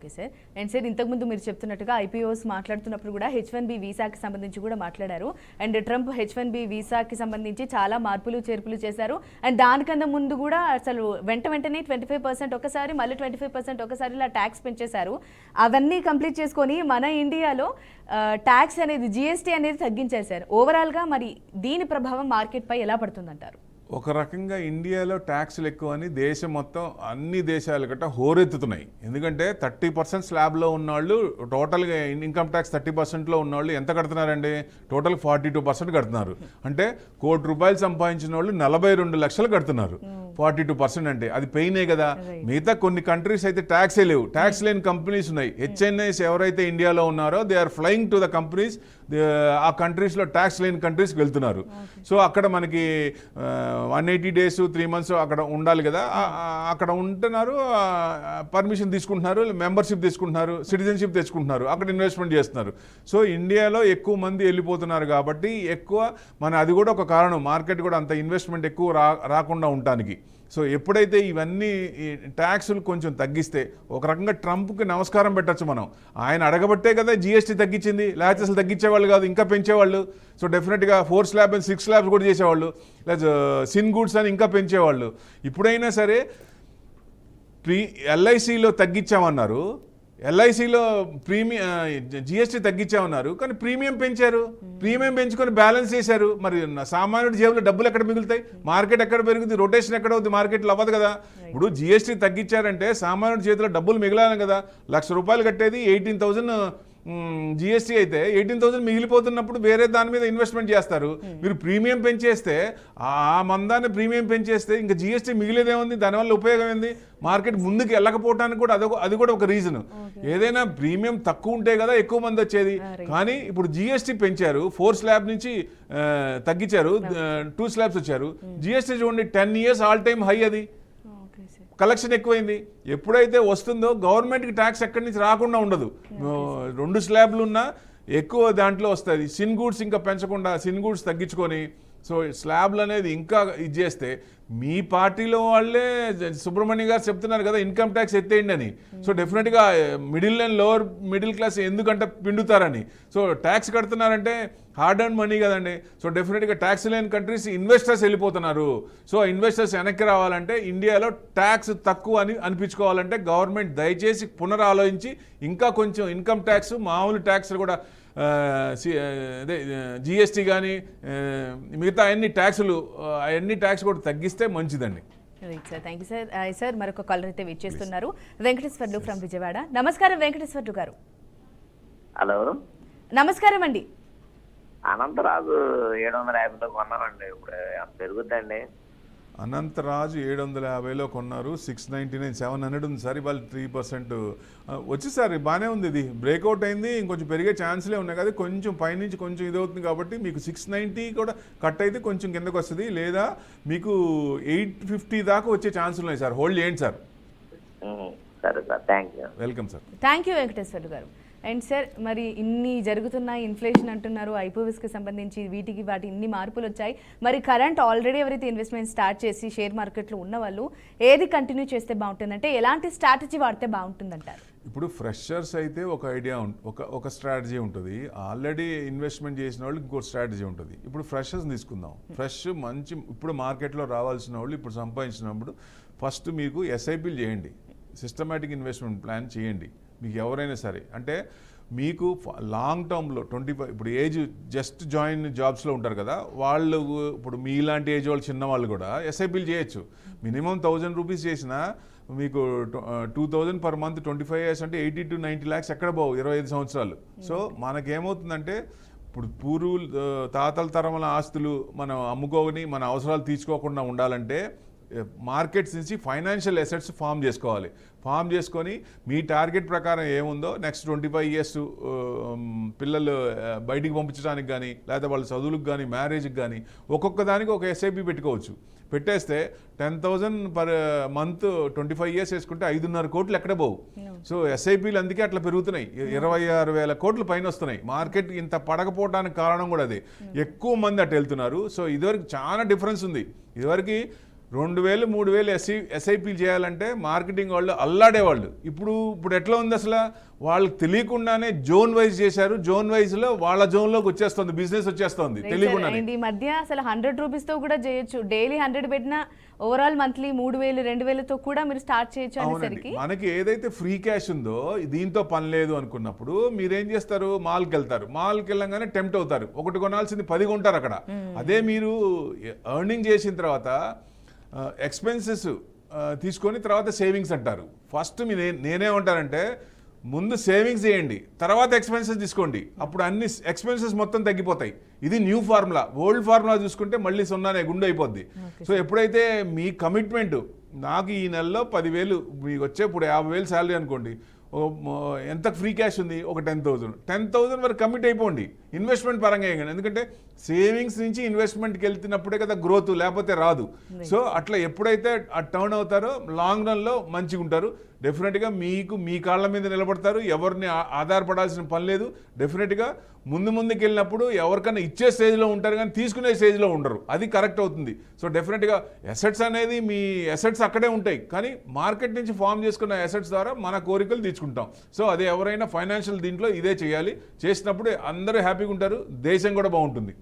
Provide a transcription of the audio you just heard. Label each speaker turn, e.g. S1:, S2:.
S1: Okay sir. And sir ఇంతకుముందు మీరు చెప్తున్నట్టుగా ఐపీఓస్ మాట్లాడుతున్నప్పుడు కూడా H1B వీసాకి సంబంధించి కూడా మాట్లాడారు. అండ్ ట్రంప్ H1B వీసాకి సంబంధించి చాలా మార్పులు చేర్పులు చేశారు. అండ్ దానికన్నా ముందు కూడా అసలు వెంటనే 25% ఒకసారి, మళ్ళీ 25% ఒకసారి ఇలా ట్యాక్స్ పెంచేశారు. అవన్నీ కంప్లీట్ చేసుకొని మన ఇండియాలో ట్యాక్స్ అనేది GST అనేది తగ్గించేశారు. ఓవరాల్గా మరి దీని ప్రభావం మార్కెట్ పై ఎలా పడుతుందంటారు?
S2: ఒక రకంగా ఇండియాలో ట్యాక్స్లు ఎక్కువ అని దేశం మొత్తం అన్ని దేశాల గట్ట హోరెత్తుతున్నాయి. ఎందుకంటే 30% స్లాబ్లో ఉన్నవాళ్ళు టోటల్గా ఇన్కమ్ ట్యాక్స్ 30%లో ఉన్నవాళ్ళు ఎంత కడుతున్నారండి? టోటల్ 42% కడుతున్నారు. అంటే ₹1 కోటి సంపాదించిన వాళ్ళు 42 లక్షలు కడుతున్నారు. 42% అంటే అది పెయినే కదా. మిగతా కొన్ని కంట్రీస్ అయితే ట్యాక్సే లేవు, ట్యాక్స్ లేని కంపెనీస్ ఉన్నాయి. HNIs ఎవరైతే ఇండియాలో ఉన్నారో they are flying to the companies, ఆ కంట్రీస్లో ట్యాక్స్ లేని కంట్రీస్కి వెళ్తున్నారు. సో అక్కడ మనకి 180 days 3 months అక్కడ ఉండాలి కదా, అక్కడ ఉంటున్నారు, పర్మిషన్ తీసుకుంటున్నారు, మెంబర్షిప్ తీసుకుంటున్నారు, సిటిజన్షిప్ తెచ్చుకుంటున్నారు, అక్కడ ఇన్వెస్ట్మెంట్ చేస్తున్నారు. సో ఇండియాలో ఎక్కువ మంది వెళ్ళిపోతున్నారు కాబట్టి ఎక్కువ అది కూడా ఒక కారణం, మార్కెట్ కూడా అంత ఇన్వెస్ట్మెంట్ ఎక్కువ రాకుండా ఉండటానికి. సో ఎప్పుడైతే ఇవన్నీ ట్యాక్సులు కొంచెం తగ్గిస్తే ఒక రకంగా ట్రంప్కి నమస్కారం పెట్టచ్చు మనం. ఆయన అడగబట్టే కదా GST తగ్గించింది, లేకపోతే అసలు తగ్గించేవాళ్ళు కాదు, ఇంకా పెంచేవాళ్ళు. సో డెఫినెట్గా 4 slabs and 6 slabs కూడా చేసేవాళ్ళు, లేదా సిన్ గూడ్స్ అని ఇంకా పెంచేవాళ్ళు. ఇప్పుడైనా సరే LICలో తగ్గించామన్నారు, LICలో GST తగ్గించామన్నారు, కానీ ప్రీమియం పెంచారు. ప్రీమియం పెంచుకొని బ్యాలెన్స్ చేశారు. మరి సామాన్యుడి జేబులో డబ్బులు ఎక్కడ మిగులుతాయి? మార్కెట్ ఎక్కడ పెరుగుతుంది? రొటేషన్ ఎక్కడ అవుతుంది? మార్కెట్లో అవ్వదు కదా. ఇప్పుడు GST తగ్గించారంటే సామాన్యుడి చేతిలో డబ్బులు మిగిలాలి కదా. ₹1,00,000 కట్టేది 18,000 GST అయితే 18,000 మిగిలిపోతున్నప్పుడు వేరే దాని మీద ఇన్వెస్ట్మెంట్ చేస్తారు. మీరు ప్రీమియం పెంచేస్తే, ఆ మందాన్ని ప్రీమియం పెంచేస్తే ఇంకా GST మిగిలేదేముంది? దానివల్ల ఉపయోగం ఏంది? మార్కెట్ ముందుకు వెళ్ళకపోవడానికి కూడా అది కూడా ఒక రీజన్. ఏదైనా ప్రీమియం తక్కువ ఉంటే కదా ఎక్కువ మంది వచ్చేది. కానీ ఇప్పుడు GST పెంచారు, 4 slabs నుంచి తగ్గించారు, 2 slabs వచ్చారు. GST చూడండి 10 years ఆల్ టైమ్ హై, అది కలెక్షన్ ఎక్కువైంది. ఎప్పుడైతే వస్తుందో గవర్నమెంట్కి ట్యాక్స్ ఎక్కడి నుంచి రాకుండా ఉండదు. 2 slabs ఉన్నా ఎక్కువ దాంట్లో వస్తుంది. సిన్ గూడ్స్ ఇంకా పెంచకుండా సిన్ గూడ్స్ తగ్గించుకొని, సో స్లాబ్లు అనేది ఇంకా ఇది చేస్తే, మీ పార్టీలో వాళ్ళే సుబ్రహ్మణ్య గారు చెప్తున్నారు కదా ఇన్కమ్ ట్యాక్స్ ఎత్తేయండి అని. సో డెఫినెట్గా middle and lower middle class ఎందుకంటే పిండుతారని. సో ట్యాక్స్ కడుతున్నారంటే హార్డ్ అండ్ మనీ కదండి. సో డెఫినెట్గా ట్యాక్స్ లేని కంట్రీస్ ఇన్వెస్టర్స్ వెళ్ళిపోతున్నారు. సో ఇన్వెస్టర్స్ వెనక్కి రావాలంటే ఇండియాలో ట్యాక్స్ తక్కువ అని అనిపించుకోవాలంటే గవర్నమెంట్ దయచేసి పునరాలోచించి ఇంకా కొంచెం ఇన్కమ్ ట్యాక్స్, మామూలు ట్యాక్స్లు కూడా అదే GST కానీ మిగతా అన్ని ట్యాక్సులు అవన్నీ ట్యాక్స్ కూడా తగ్గిస్తే మంచిదండి.
S1: Right sir, thank you sir. Sir మరొక కాలర్ అయితే వెయిట్ చేస్తున్నారు, వెంకటేశ్వర్లు ఫ్రమ్ విజయవాడ. నమస్కారం వెంకటేశ్వర్లు గారు.
S3: హలో,
S1: నమస్కారం అండి.
S3: అనంతరాజు 750లో కొన్నారండి, ఇప్పుడు పెరుగుద్దండి.
S2: అనంతరాజు 750లో కొన్నారు, 699 700 ఉంది సార్. ఇవాళ 3% వచ్చేసారి బాగానే ఉంది. ఇది బ్రేక్అవుట్ అయింది, ఇంకొంచెం పెరిగే ఛాన్స్లే ఉన్నాయి కదా. కొంచెం పైనుంచి కొంచెం ఇది అవుతుంది కాబట్టి మీకు 690 కూడా కట్ అయితే కొంచెం కిందకు వస్తుంది, లేదా మీకు 850 దాకా వచ్చే ఛాన్స్ ఉన్నాయి సార్. హోల్డ్ చేయండి సార్.
S3: సరే sir, thank you.
S2: Welcome sir.
S1: Thank you Venkateswarlu గారు. అండ్ సార్ మరి ఇన్ని జరుగుతున్నాయి, ఇన్ఫ్లేషన్ అంటున్నారు, ఐపీఓస్కి సంబంధించి వీటికి వాటి ఇన్ని మార్పులు వచ్చాయి. మరి కరెంట్ ఆల్రెడీ ఎవరైతే ఇన్వెస్ట్మెంట్ స్టార్ట్ చేసి షేర్ మార్కెట్లో ఉన్న వాళ్ళు ఏది కంటిన్యూ చేస్తే బాగుంటుందంటే ఎలాంటి స్ట్రాటజీ వాడితే బాగుంటుందంటారు?
S2: ఇప్పుడు ఫ్రెషర్స్ అయితే ఒక ఐడియా ఒక స్ట్రాటజీ ఉంటుంది, ఆల్రెడీ ఇన్వెస్ట్మెంట్ చేసిన వాళ్ళు ఇంకో స్ట్రాటజీ ఉంటుంది. ఇప్పుడు ఫ్రెషర్స్ తీసుకుందాం. ఫ్రెష్ మంచి ఇప్పుడు మార్కెట్లో రావాల్సిన వాళ్ళు ఇప్పుడు సంపాదించినప్పుడు ఫస్ట్ మీకు SIPలు చేయండి, సిస్టమాటిక్ ఇన్వెస్ట్మెంట్ ప్లాన్ చేయండి. మీకు ఎవరైనా సరే అంటే మీకు లాంగ్ టర్మ్లో 25 ఇప్పుడు ఏజ్ జస్ట్ జాయిన్ జాబ్స్లో ఉంటారు కదా వాళ్ళు, ఇప్పుడు మీలాంటి ఏజ్ వాళ్ళు చిన్నవాళ్ళు కూడా SIPలు చేయొచ్చు. మినిమం 1000 రూపీస్ చేసినా మీకు 2000 per month 25 years అంటే 80 to 90 lakhs ఎక్కడ పోవు 25 సంవత్సరాలు. సో మనకేమవుతుందంటే ఇప్పుడు పూర్వులు తాతల తరముల ఆస్తులు మనం అమ్ముకోని మన అవసరాలు తీసుకోకుండా ఉండాలంటే మార్కెట్స్ నుంచి ఫైనాన్షియల్ అసెట్స్ ఫామ్ చేసుకోవాలి. ఫామ్ చేసుకొని మీ టార్గెట్ ప్రకారం ఏముందో నెక్స్ట్ 25 years పిల్లలు బయటికి పంపించడానికి కానీ, లేకపోతే వాళ్ళ చదువులకు కానీ, మ్యారేజ్కి కానీ ఒక్కొక్క దానికి ఒక SIP పెట్టుకోవచ్చు. పెట్టేస్తే 10,000 per month 25 years వేసుకుంటే 5.5 కోట్లు ఎక్కడ పోవు. సో SIPలు అందుకే అట్లా పెరుగుతున్నాయి, 26,000 కోట్లు పైన వస్తున్నాయి. మార్కెట్ ఇంత పడకపోవడానికి కారణం కూడా అదే, ఎక్కువ మంది అటు వెళ్తున్నారు. సో ఇదివరకు చాలా డిఫరెన్స్ ఉంది. ఇదివరకు 2000 3000 ఎస్ఐపీలు చేయాలంటే మార్కెటింగ్ వాళ్ళు అల్లాడేవాళ్ళు. ఇప్పుడు ఎట్లా ఉంది అసలు, వాళ్ళకి తెలియకుండానే జోన్ వైజ్ చేశారు. జోన్ వైజ్ లో వాళ్ళ జోన్ లోకి వచ్చేస్తుంది, బిజినెస్ వచ్చేస్తుంది తెలియకుండానే.
S1: అండ్ ఈ మధ్య అసలు 100 రూపీస్ తో కూడా చేయొచ్చు. డైలీ 100 పెట్టినా ఓవరాల్ మంత్లీ 3000 2000తో కూడా మీరు స్టార్ట్ చేయొచ్చు అనేసరికి
S2: మనకి ఏదైతే ఫ్రీ క్యాష్ ఉందో దీంతో పని లేదు అనుకున్నప్పుడు మీరేం చేస్తారు, మాల్కి వెళ్తారు. మాల్కి వెళ్ళంగానే టెంప్ట్ అవుతారు, ఒకటి కొనాల్సింది 10 కొంటారు అక్కడ. అదే మీరు ఎర్నింగ్ చేసిన తర్వాత ఎక్స్పెన్సెస్ తీసుకొని తర్వాత సేవింగ్స్ అంటారు. ఫస్ట్ నేనేమంటానంటే ముందు సేవింగ్స్ చేయండి, తర్వాత ఎక్స్పెన్సెస్ తీసుకోండి. అప్పుడు అన్ని ఎక్స్పెన్సెస్ మొత్తం తగ్గిపోతాయి. ఇది న్యూ ఫార్ములా. ఓల్డ్ ఫార్ములా చూసుకుంటే మళ్ళీ సున్నానే గుండె అయిపోద్ది. సో ఎప్పుడైతే మీ కమిట్మెంట్, నాకు ఈ నెలలో 10,000 మీకు వచ్చే ఇప్పుడు 50,000 శాలరీ అనుకోండి, ఎంత ఫ్రీ క్యాష్ ఉంది, ఒక 10,000 వరకు కమిట్ అయిపోండి. ఇన్వెస్ట్మెంట్ పరంగా వేయండి, ఎందుకంటే సేవింగ్స్ నుంచి ఇన్వెస్ట్మెంట్కి వెళ్తున్నప్పుడే కదా గ్రోత్, లేకపోతే రాదు. సో అట్లా ఎప్పుడైతే ఆ టర్న్ అవుతారో లాంగ్ రన్లో మంచిగా ఉంటారు. డెఫినెట్గా మీకు మీ కాళ్ళ మీద నిలబడతారు, ఎవరిని ఆధారపడాల్సిన పని లేదు. డెఫినెట్గా ముందుకు వెళ్ళినప్పుడు ఎవరికైనా ఇచ్చే స్టేజ్లో ఉంటారు కానీ తీసుకునే స్టేజ్లో ఉండరు. అది కరెక్ట్ అవుతుంది. సో డెఫినెట్గా ఎసెట్స్ అనేది మీ ఎసెట్స్ అక్కడే ఉంటాయి, కానీ మార్కెట్ నుంచి ఫామ్ చేసుకున్న ఎసెట్స్ ద్వారా మన కోరికలు తీర్చుకుంటాం. సో అదే ఎవరైనా ఫైనాన్షియల్ దీంట్లో ఇదే చేయాలి. చేసినప్పుడు అందరూ హ్యాపీగా ఉంటారు, దేశం కూడా బాగుంటుంది.